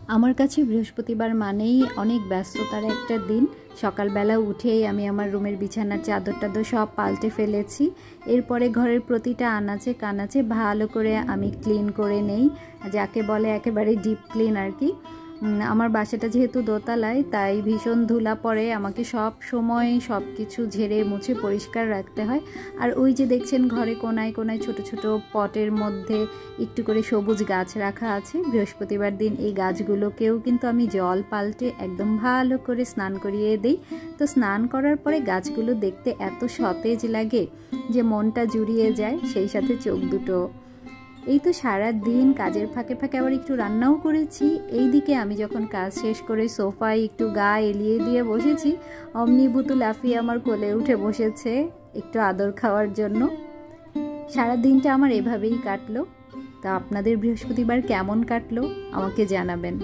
আমার কাছে বৃহস্পতিবার মানেই অনেক ব্যস্ততার একটা দিন। সকালবেলা উঠেই আমি আমার রুমের বিছানার চাদর টাদর সব পাল্টে ফেলেছি। এরপরে ঘরের প্রতিটা আনাচে কানাচে ভালো করে আমি ক্লিন করে নেই, যাকে বলে একেবারে ডিপ ক্লিন আর কি। আমার বাসাটা যেহেতু দোতলায়, তাই ভীষণ ধুলা পড়ে, আমাকে সব সময় সব কিছু ঝেড়ে মুছে পরিষ্কার রাখতে হয়। আর ওই যে দেখছেন ঘরে কোনায় কোনায় ছোট ছোট পটের মধ্যে একটু করে সবুজ গাছ রাখা আছে। বৃহস্পতিবার দিন এই গাছগুলোকেও কিন্তু আমি জল পাল্টে একদম ভালো করে স্নান করিয়ে দিই। তো স্নান করার পরে গাছগুলো দেখতে এত সতেজ লাগে যে মনটা জুড়িয়ে যায়, সেই সাথে চোখ দুটো। এই তো সারা দিন কাজের ফাঁকে ফাঁকে আবার একটু রান্নাও করেছি। এই দিকে আমি যখন কাজ শেষ করে সোফায় একটু গা এলিয়ে দিয়ে বসেছি, অমনি ভুতু লাফিয়ে আমার কোলে উঠে বসেছে একটু আদর খাওয়ার জন্য। সারা দিনটা আমার এভাবেই কাটলো। তা আপনাদের বৃহস্পতিবার কেমন কাটলো আমাকে জানাবেন।